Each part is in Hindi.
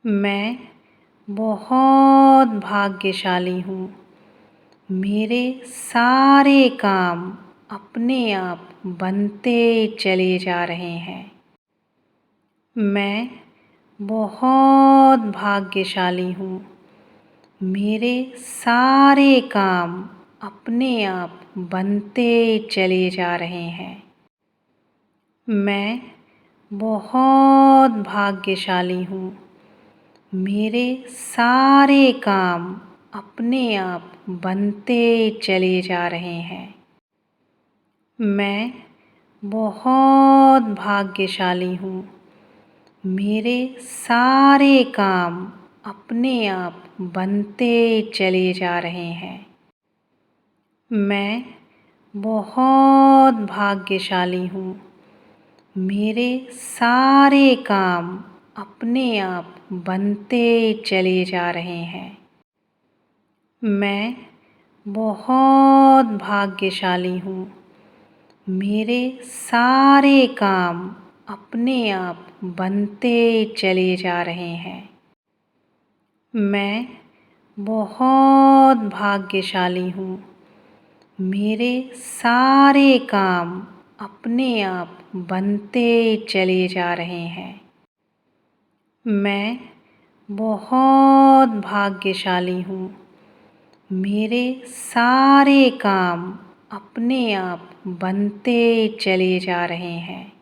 मैं बहुत भाग्यशाली हूँ। मेरे सारे काम अपने आप बनते चले जा रहे हैं। मैं बहुत भाग्यशाली हूँ। मेरे सारे काम अपने आप बनते चले जा रहे हैं। मैं बहुत भाग्यशाली हूँ। मेरे सारे काम अपने आप बनते चले जा रहे हैं। मैं बहुत भाग्यशाली हूँ। मेरे सारे काम अपने आप बनते चले जा रहे हैं। मैं बहुत भाग्यशाली हूँ। मेरे सारे काम अपने आप बनते चले जा रहे हैं। मैं बहुत भाग्यशाली हूँ। मेरे सारे काम अपने आप बनते चले जा रहे हैं। मैं बहुत भाग्यशाली हूँ। मेरे सारे काम अपने आप बनते चले जा रहे हैं। मैं बहुत भाग्यशाली हूँ। मेरे सारे काम अपने आप बनते चले जा रहे हैं।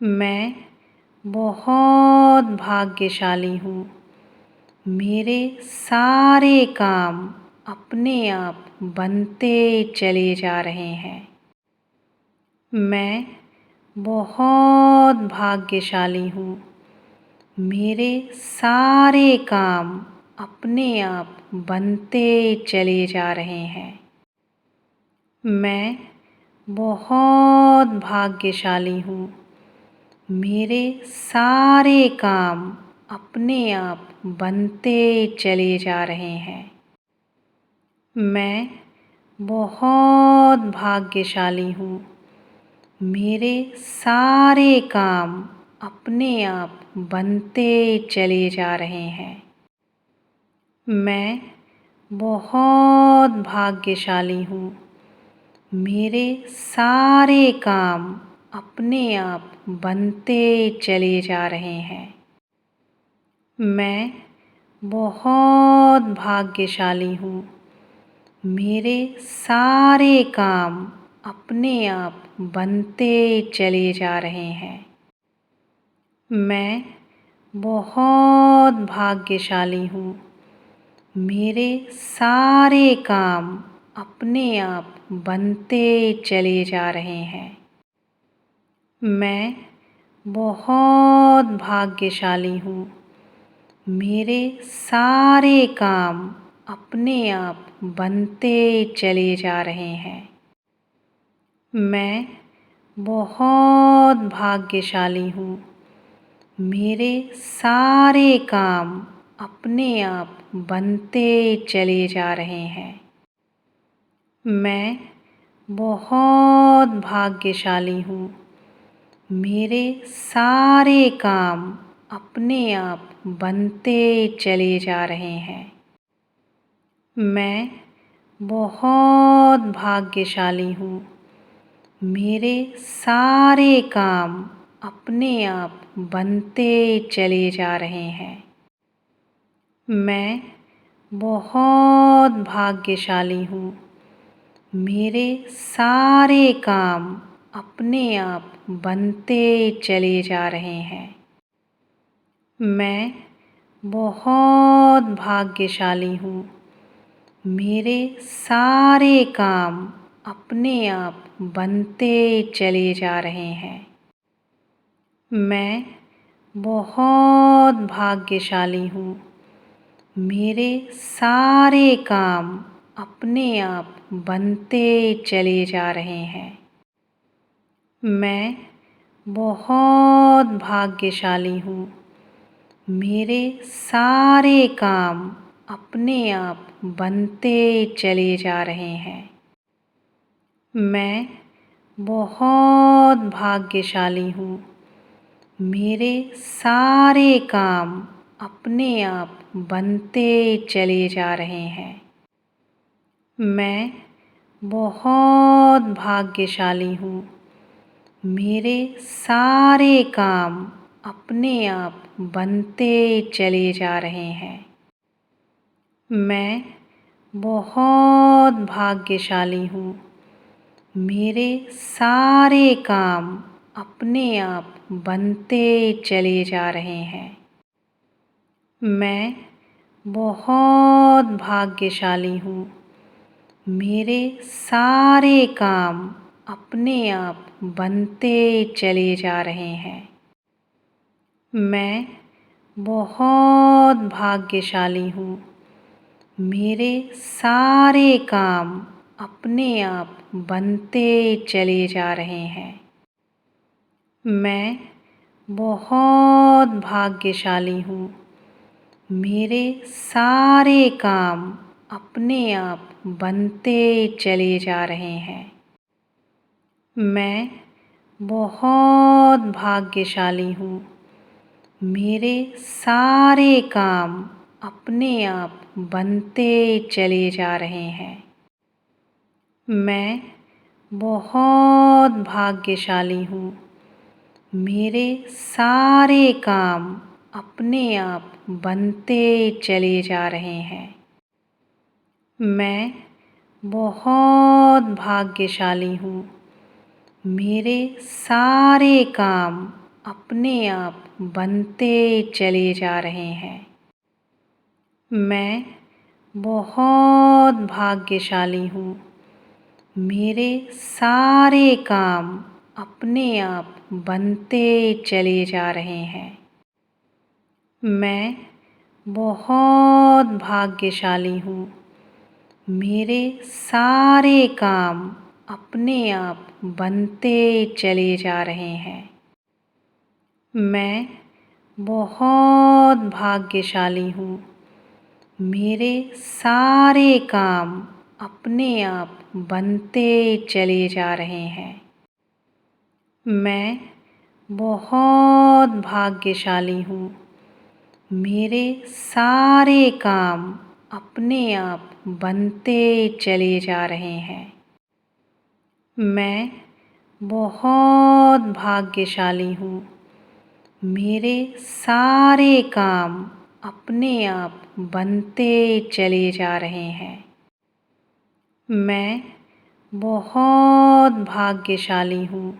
मैं बहुत भाग्यशाली हूँ। मेरे सारे काम अपने आप बनते चले जा रहे हैं। मैं बहुत भाग्यशाली हूँ। मेरे सारे काम अपने आप बनते चले जा रहे हैं। मैं बहुत भाग्यशाली हूँ। मेरे सारे काम अपने आप बनते चले जा रहे हैं। मैं बहुत भाग्यशाली हूँ। मेरे सारे काम अपने आप बनते चले जा रहे हैं। मैं बहुत भाग्यशाली हूँ। मेरे सारे काम अपने आप बनते चले जा रहे हैं। मैं बहुत भाग्यशाली हूँ। मेरे सारे काम अपने आप बनते चले जा रहे हैं। मैं बहुत भाग्यशाली हूँ। मेरे सारे काम अपने आप बनते चले जा रहे हैं। मैं बहुत भाग्यशाली हूँ। मेरे सारे काम अपने आप बनते चले जा रहे हैं। मैं बहुत भाग्यशाली हूँ। मेरे सारे काम अपने आप बनते चले जा रहे हैं। मैं बहुत भाग्यशाली हूँ। मेरे सारे काम अपने आप बनते चले जा रहे हैं। मैं बहुत भाग्यशाली हूँ। मेरे सारे काम अपने आप बनते चले जा रहे हैं। मैं बहुत भाग्यशाली हूँ। मेरे सारे काम अपने आप बनते चले जा रहे हैं। मैं बहुत भाग्यशाली हूँ। मेरे सारे काम अपने आप बनते चले जा रहे हैं। मैं बहुत भाग्यशाली हूँ। मेरे सारे काम अपने आप बनते चले जा रहे हैं। मैं बहुत भाग्यशाली हूँ। मेरे सारे काम अपने आप बनते चले जा रहे हैं। मैं बहुत भाग्यशाली हूँ। मेरे सारे काम अपने आप बनते चले जा रहे हैं। मैं बहुत भाग्यशाली हूँ। मेरे सारे काम अपने आप बनते चले जा रहे हैं। मैं बहुत भाग्यशाली हूँ। मेरे सारे काम अपने आप बनते चले जा रहे हैं। मैं बहुत भाग्यशाली हूँ। मेरे सारे काम अपने आप बनते चले जा रहे हैं। मैं बहुत भाग्यशाली हूँ। मेरे सारे काम अपने आप बनते चले जा रहे हैं। मैं बहुत भाग्यशाली हूँ। मेरे सारे काम अपने आप बनते चले जा रहे हैं। मैं बहुत भाग्यशाली हूँ। मेरे सारे काम अपने आप बनते चले जा रहे हैं। मैं बहुत भाग्यशाली हूँ। मेरे सारे काम अपने आप बनते चले जा रहे हैं। मैं बहुत भाग्यशाली हूँ। मेरे सारे काम अपने आप बनते चले जा रहे हैं। मैं बहुत भाग्यशाली हूँ। मेरे सारे काम अपने आप बनते चले जा रहे हैं। मैं बहुत भाग्यशाली हूँ। मेरे सारे काम अपने आप बनते चले जा रहे हैं। मैं बहुत भाग्यशाली हूँ। मेरे सारे काम अपने आप बनते चले जा रहे हैं। मैं बहुत भाग्यशाली हूँ। मेरे सारे काम अपने आप बनते चले जा रहे हैं। मैं बहुत भाग्यशाली हूँ। मेरे सारे काम अपने आप बनते चले जा रहे हैं। मैं बहुत भाग्यशाली हूँ।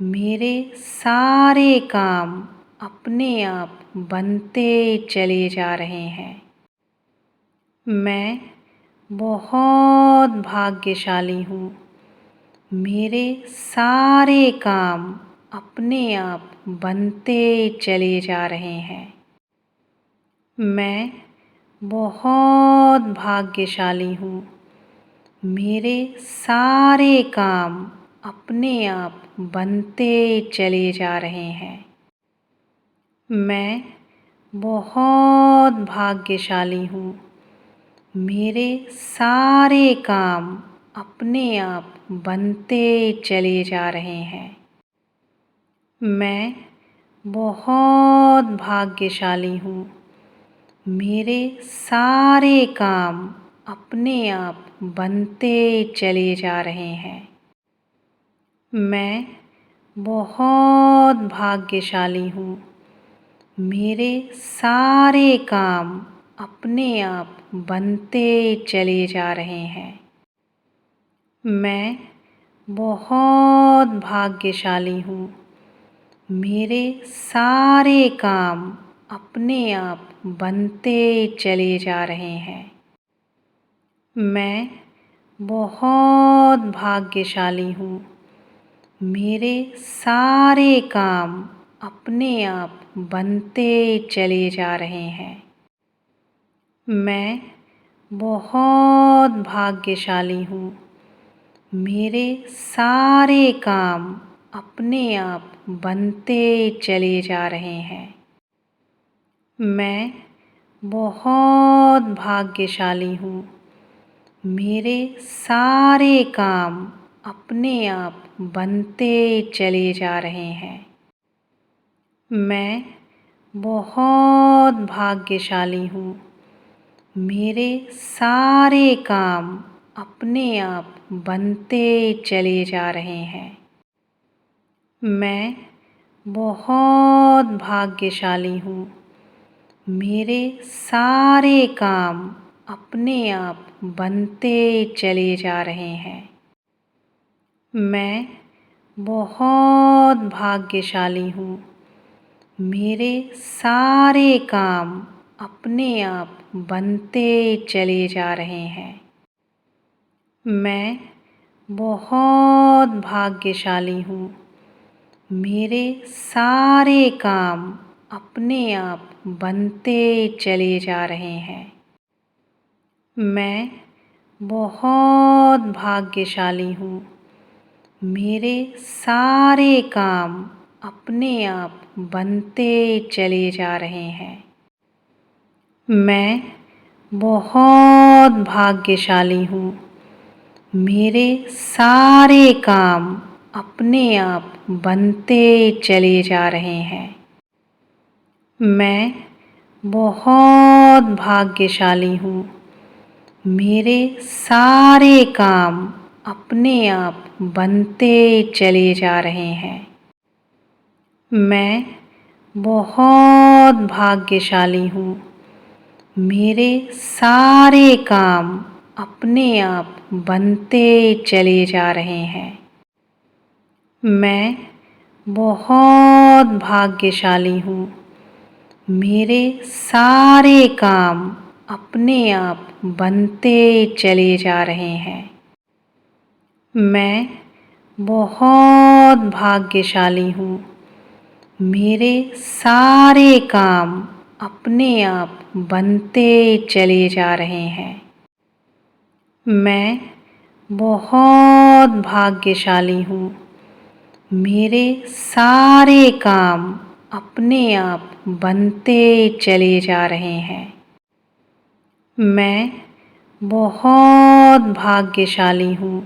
मेरे सारे काम अपने आप बनते चले जा रहे हैं। मैं बहुत भाग्यशाली हूँ। मेरे सारे काम अपने आप बनते चले जा रहे हैं। मैं बहुत भाग्यशाली हूँ। मेरे सारे काम अपने आप बनते चले जा रहे हैं। मैं बहुत भाग्यशाली हूँ। मेरे सारे काम अपने आप बनते चले जा रहे हैं। मैं बहुत भाग्यशाली हूँ। मेरे सारे काम अपने आप बनते चले जा रहे हैं। मैं बहुत भाग्यशाली हूँ। मेरे सारे काम अपने आप बनते चले जा रहे हैं। मैं बहुत भाग्यशाली हूँ। मेरे सारे काम अपने आप बनते चले जा रहे हैं। मैं बहुत भाग्यशाली हूँ। मेरे सारे काम अपने आप बनते चले जा रहे हैं। मैं बहुत भाग्यशाली हूँ। मेरे सारे काम अपने आप बनते चले जा रहे हैं। मैं बहुत भाग्यशाली हूँ। मेरे सारे काम अपने आप बनते चले जा रहे हैं। मैं बहुत भाग्यशाली हूँ। मेरे सारे काम अपने आप बनते चले जा रहे हैं। मैं बहुत भाग्यशाली हूँ। मेरे सारे काम अपने आप बनते चले जा रहे हैं। मैं बहुत भाग्यशाली हूँ। मेरे सारे काम अपने आप बनते चले जा रहे हैं। मैं बहुत भाग्यशाली हूँ। मेरे सारे काम अपने आप बनते चले जा रहे हैं। मैं बहुत भाग्यशाली हूँ। मेरे सारे काम अपने आप बनते चले जा रहे हैं। मैं बहुत भाग्यशाली हूँ। मेरे सारे काम अपने आप बनते चले जा रहे हैं। मैं बहुत भाग्यशाली हूँ। मेरे सारे काम अपने आप बनते चले जा रहे हैं। मैं बहुत भाग्यशाली हूँ। मेरे सारे काम अपने आप बनते चले जा रहे हैं। मैं बहुत भाग्यशाली हूँ। मेरे सारे काम अपने आप बनते चले जा रहे हैं। मैं बहुत भाग्यशाली हूँ। मेरे सारे काम अपने आप बनते चले जा रहे हैं। मैं बहुत भाग्यशाली हूँ। मेरे सारे काम अपने आप बनते चले जा रहे हैं। मैं बहुत भाग्यशाली हूँ।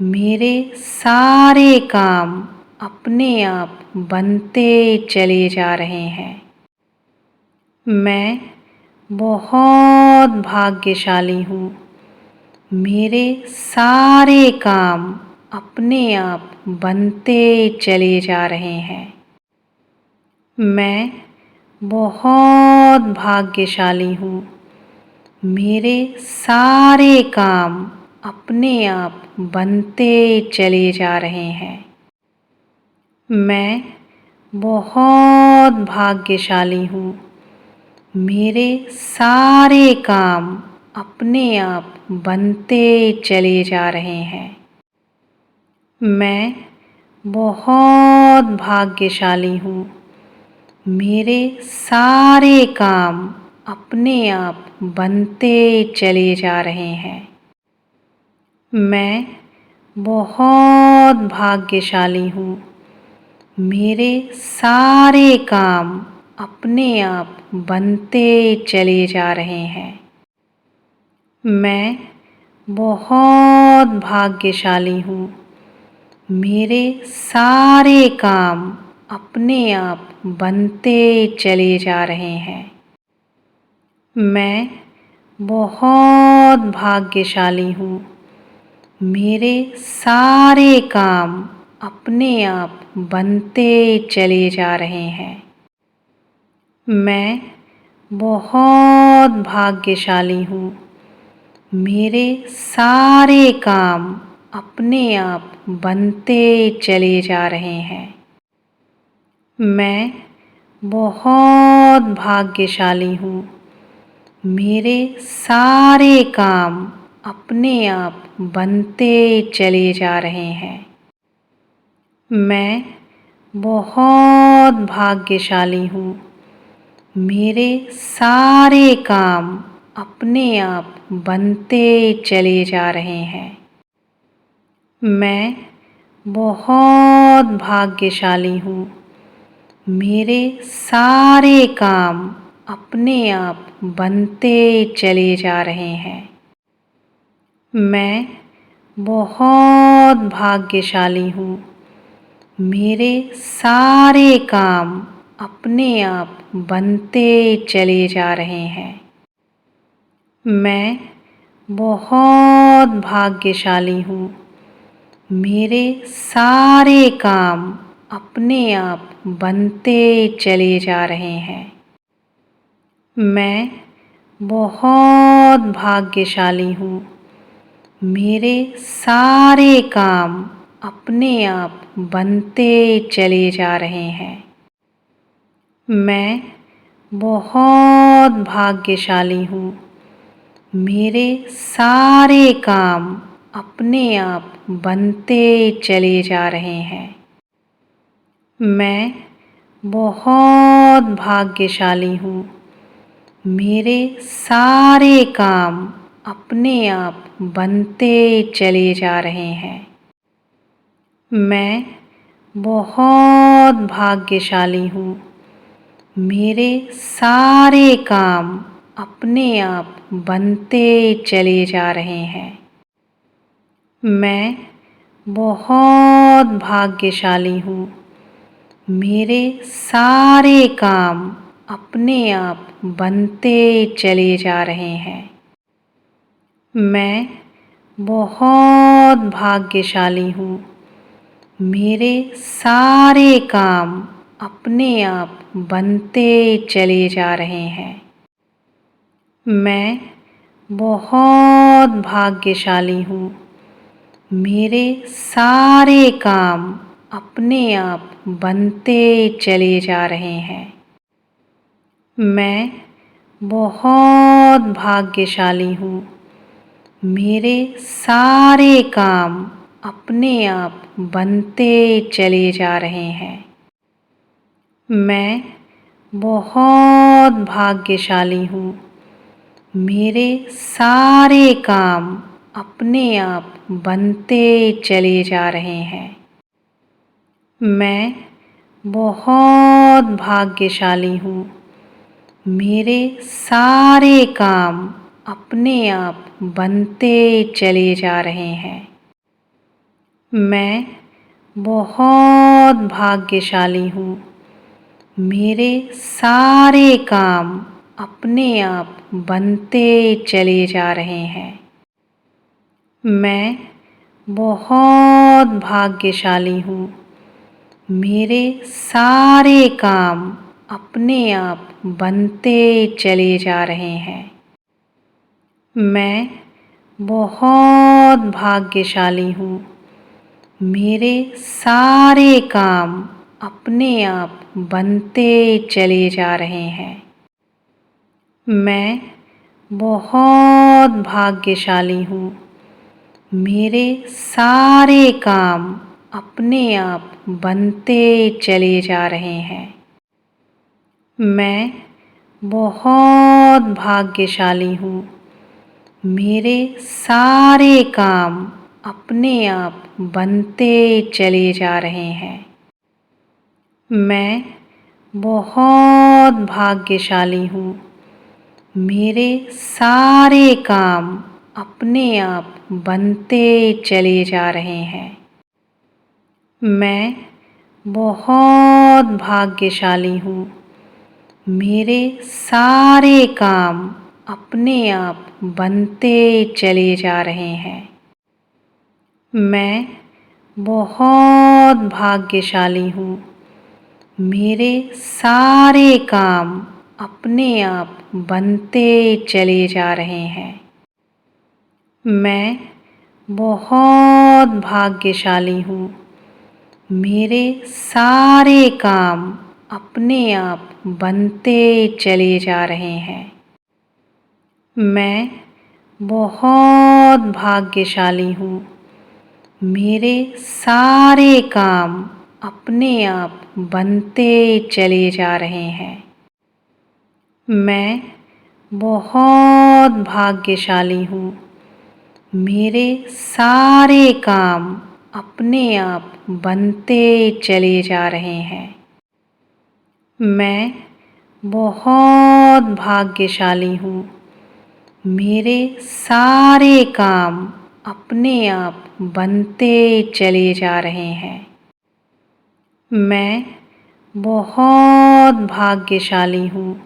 मेरे सारे काम अपने आप बनते चले जा रहे हैं। मैं बहुत भाग्यशाली हूँ। मेरे सारे काम अपने आप बनते चले जा रहे हैं। मैं बहुत भाग्यशाली हूँ। मेरे सारे काम अपने आप बनते चले जा रहे हैं। मैं बहुत भाग्यशाली हूँ। मेरे सारे काम अपने आप बनते चले जा रहे हैं। मैं बहुत भाग्यशाली हूँ। मेरे सारे काम अपने आप बनते चले जा रहे हैं। मैं बहुत भाग्यशाली हूँ। मेरे सारे काम अपने आप बनते चले जा रहे हैं। मैं बहुत भाग्यशाली हूँ। मेरे सारे काम अपने आप बनते चले जा रहे हैं। मैं बहुत भाग्यशाली हूँ। मेरे सारे काम अपने आप बनते चले जा रहे हैं। मैं बहुत भाग्यशाली हूँ। मेरे सारे काम अपने आप बनते चले जा रहे हैं। मैं बहुत भाग्यशाली हूँ। मेरे सारे काम अपने आप बनते चले जा रहे हैं। मैं बहुत भाग्यशाली हूँ। मेरे सारे काम अपने आप बनते चले जा रहे हैं। मैं बहुत भाग्यशाली हूँ। मेरे सारे काम अपने आप बनते चले जा रहे हैं। मैं बहुत भाग्यशाली हूँ। मेरे सारे काम अपने आप बनते चले जा रहे हैं। मैं बहुत भाग्यशाली हूँ। मेरे सारे काम अपने आप बनते चले जा रहे हैं। मैं बहुत भाग्यशाली हूँ। मेरे सारे काम अपने आप बनते चले जा रहे हैं। मैं बहुत भाग्यशाली हूँ। मेरे सारे काम अपने आप बनते चले जा रहे हैं। मैं बहुत भाग्यशाली हूँ। मेरे सारे काम अपने आप बनते चले जा रहे हैं। मैं बहुत भाग्यशाली हूँ। मेरे सारे काम अपने आप बनते चले जा रहे हैं। मैं बहुत भाग्यशाली हूँ। मेरे सारे काम अपने आप बनते चले जा रहे हैं। मैं बहुत भाग्यशाली हूँ। मेरे सारे काम अपने आप बनते चले जा रहे हैं। मैं बहुत भाग्यशाली हूँ। मेरे सारे काम अपने आप बनते चले जा रहे हैं। मैं बहुत भाग्यशाली हूँ। मेरे सारे काम अपने आप बनते चले जा रहे हैं। मैं बहुत भाग्यशाली हूँ। मेरे सारे काम अपने आप बनते चले जा रहे हैं। मैं बहुत भाग्यशाली हूँ। मेरे सारे काम अपने आप बनते चले जा रहे हैं। मैं बहुत भाग्यशाली हूँ। मेरे सारे काम अपने आप बनते चले जा रहे हैं। मैं बहुत भाग्यशाली हूँ। मेरे सारे काम अपने आप बनते चले जा रहे हैं। मैं बहुत भाग्यशाली हूँ। मेरे सारे काम अपने आप बनते चले जा रहे हैं। मैं बहुत भाग्यशाली हूँ। मेरे सारे काम अपने आप बनते चले जा रहे हैं। मैं बहुत भाग्यशाली हूँ। मेरे सारे काम अपने आप बनते चले जा रहे हैं। मैं बहुत भाग्यशाली हूँ। मेरे सारे काम अपने आप बनते चले जा रहे हैं। मैं बहुत भाग्यशाली हूँ। मेरे सारे काम अपने आप बनते चले जा रहे हैं। मैं बहुत भाग्यशाली हूँ। मेरे सारे काम अपने आप बनते चले जा रहे हैं। मैं बहुत भाग्यशाली हूँ। मेरे सारे काम अपने आप बनते चले जा रहे हैं। मैं बहुत भाग्यशाली हूँ। मेरे सारे काम अपने आप बनते चले जा रहे हैं। मैं बहुत भाग्यशाली हूँ। मेरे सारे काम अपने आप बनते चले जा रहे हैं। मैं बहुत भाग्यशाली हूँ। मेरे सारे काम अपने आप बनते चले जा रहे हैं। मैं बहुत भाग्यशाली हूँ।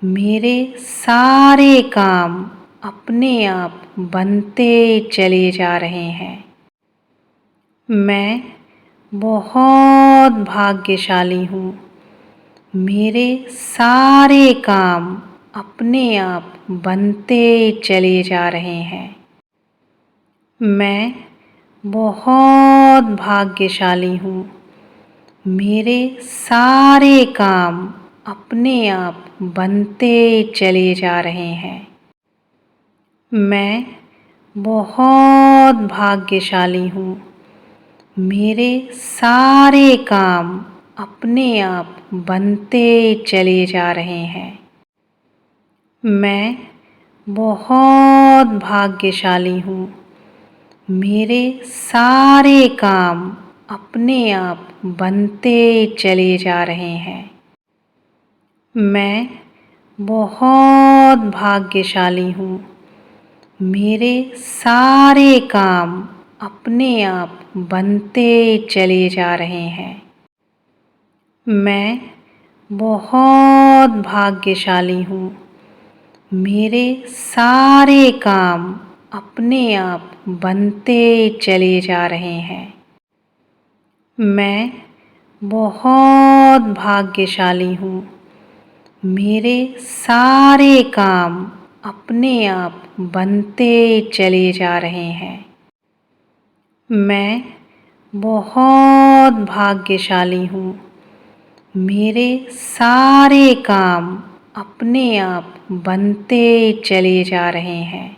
मेरे सारे काम अपने आप बनते चले जा रहे हैं। मैं बहुत भाग्यशाली हूँ। मेरे सारे काम अपने आप बनते चले जा रहे हैं। मैं बहुत भाग्यशाली हूँ। मेरे सारे काम अपने आप बनते चले जा रहे हैं। मैं बहुत भाग्यशाली हूँ। मेरे सारे काम अपने आप बनते चले जा रहे हैं। मैं बहुत भाग्यशाली हूँ। मेरे सारे काम अपने आप बनते चले जा रहे हैं। मैं बहुत भाग्यशाली हूँ। मेरे सारे काम अपने आप बनते चले जा रहे हैं। मैं बहुत भाग्यशाली हूँ। मेरे सारे काम अपने आप बनते चले जा रहे हैं। मैं बहुत भाग्यशाली हूँ। मेरे सारे काम अपने आप बनते चले जा रहे हैं। मैं बहुत भाग्यशाली हूँ। मेरे सारे काम अपने आप बनते चले जा रहे हैं।